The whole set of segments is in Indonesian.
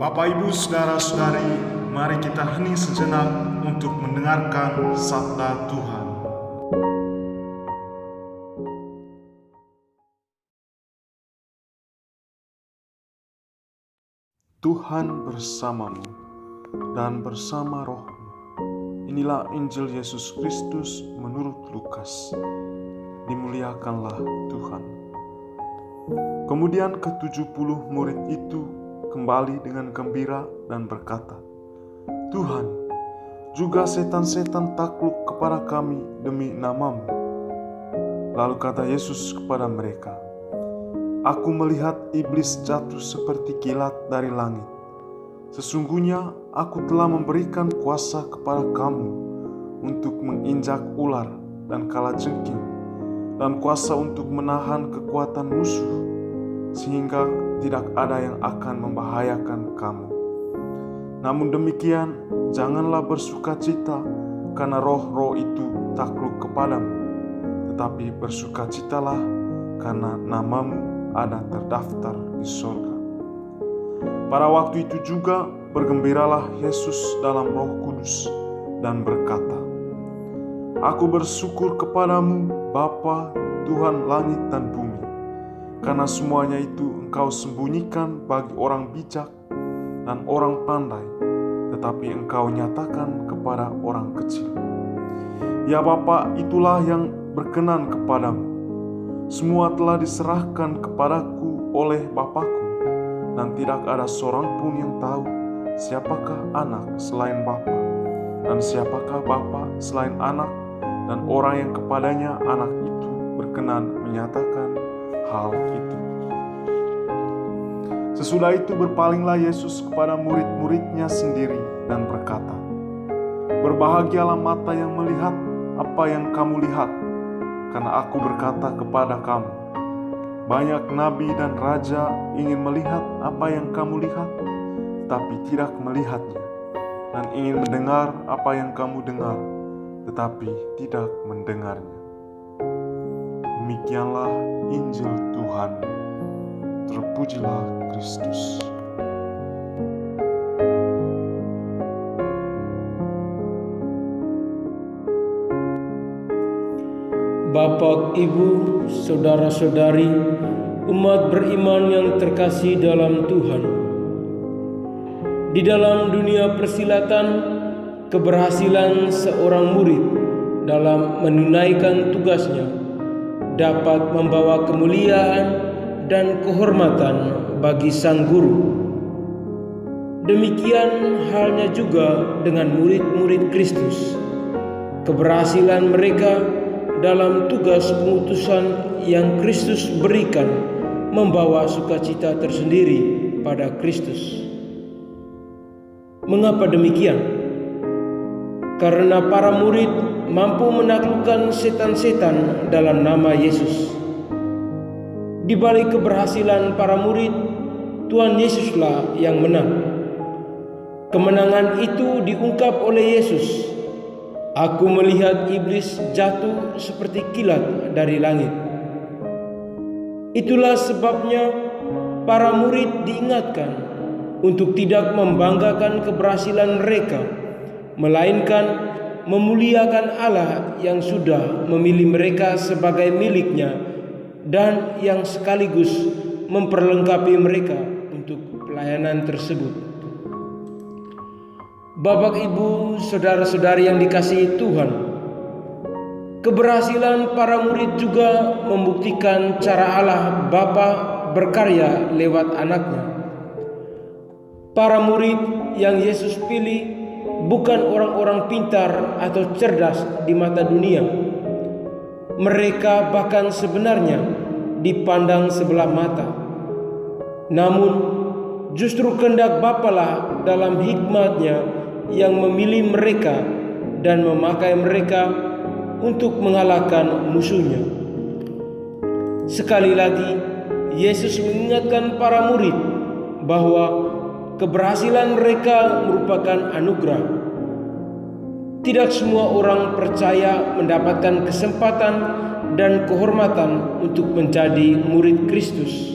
Bapak, Ibu, Saudara-saudari, mari kita hening sejenak untuk mendengarkan sabda Tuhan. Tuhan bersamamu dan bersama rohmu. Inilah Injil Yesus Kristus menurut Lukas. Dimuliakanlah Tuhan. Kemudian ke-70 murid itu kembali dengan gembira dan berkata, "Tuhan, juga setan-setan takluk kepada kami demi nama-Mu." Lalu kata Yesus kepada mereka, "Aku melihat iblis jatuh seperti kilat dari langit. Sesungguhnya aku telah memberikan kuasa kepada kamu untuk menginjak ular dan kalajengking, dan kuasa untuk menahan kekuatan musuh, sehingga tidak ada yang akan membahayakan kamu. Namun demikian, janganlah bersukacita karena roh-roh itu takluk kepadamu, tetapi bersukacitalah karena namamu ada terdaftar di sorga." Pada waktu itu juga bergembiralah Yesus dalam Roh Kudus dan berkata, "Aku bersyukur kepadamu, Bapa, Tuhan langit dan bumi, karena semuanya itu Engkau sembunyikan bagi orang bijak dan orang pandai, tetapi Engkau nyatakan kepada orang kecil. Ya Bapa, itulah yang berkenan kepadamu. Semua telah diserahkan kepadaku oleh Bapa-Ku, dan tidak ada seorang pun yang tahu siapakah anak selain Bapa, dan siapakah Bapa selain anak, dan orang yang kepadanya anak itu berkenan menyatakan hal itu." Sesudah itu berpalinglah Yesus kepada murid-muridnya sendiri dan berkata, "Berbahagialah mata yang melihat apa yang kamu lihat, karena aku berkata kepada kamu, banyak nabi dan raja ingin melihat apa yang kamu lihat, tetapi tidak melihatnya, dan ingin mendengar apa yang kamu dengar, tetapi tidak mendengarnya." Demikianlah Injil Tuhan. Terpujilah Kristus. Bapak, Ibu, Saudara-saudari, umat beriman yang terkasih dalam Tuhan. Di dalam dunia persilatan, keberhasilan seorang murid dalam menunaikan tugasnya dapat membawa kemuliaan dan kehormatan bagi sang guru. Demikian halnya juga dengan murid-murid Kristus. Keberhasilan mereka dalam tugas pengutusan yang Kristus berikan membawa sukacita tersendiri pada Kristus. Mengapa demikian? Karena para murid mampu menaklukkan setan-setan dalam nama Yesus. Di balik keberhasilan para murid, Tuhan Yesuslah yang menang. Kemenangan itu diungkap oleh Yesus. "Aku melihat iblis jatuh seperti kilat dari langit." Itulah sebabnya para murid diingatkan untuk tidak membanggakan keberhasilan mereka, melainkan memuliakan Allah yang sudah memilih mereka sebagai miliknya dan yang sekaligus memperlengkapi mereka untuk pelayanan tersebut. Bapak, Ibu, Saudara-saudari yang dikasihi Tuhan, keberhasilan para murid juga membuktikan cara Allah Bapa berkarya lewat anaknya. Para murid yang Yesus pilih bukan orang-orang pintar atau cerdas di mata dunia. Mereka bahkan sebenarnya dipandang sebelah mata. Namun justru kehendak Bapa lah dalam hikmat-Nya yang memilih mereka dan memakai mereka untuk mengalahkan musuhnya. Sekali lagi, Yesus mengingatkan para murid bahwa keberhasilan mereka merupakan anugerah. Tidak semua orang percaya mendapatkan kesempatan dan kehormatan untuk menjadi murid Kristus.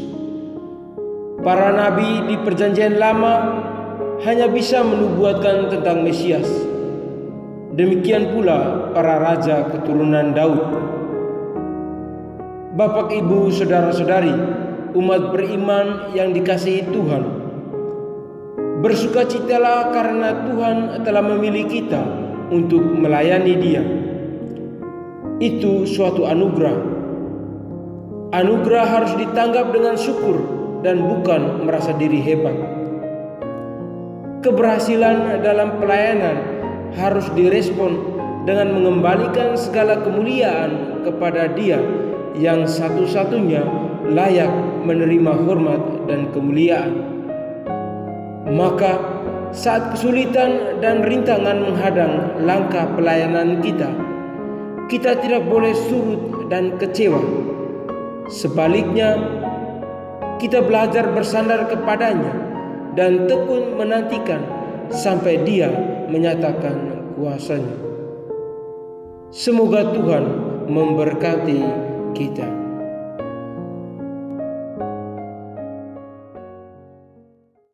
Para nabi di Perjanjian Lama hanya bisa menubuatkan tentang Mesias. Demikian pula para raja keturunan Daud. Bapak, Ibu, saudara-saudari, umat beriman yang dikasihi Tuhan, bersukacitalah karena Tuhan telah memilih kita untuk melayani Dia. Itu suatu anugerah. Anugerah harus ditanggap dengan syukur dan bukan merasa diri hebat. Keberhasilan dalam pelayanan harus direspon dengan mengembalikan segala kemuliaan kepada Dia yang satu-satunya layak menerima hormat dan kemuliaan. Maka saat kesulitan dan rintangan menghadang langkah pelayanan kita tidak boleh surut dan kecewa. Sebaliknya, kita belajar bersandar kepadanya dan tekun menantikan sampai Dia menyatakan kuasa-Nya. Semoga Tuhan memberkati kita.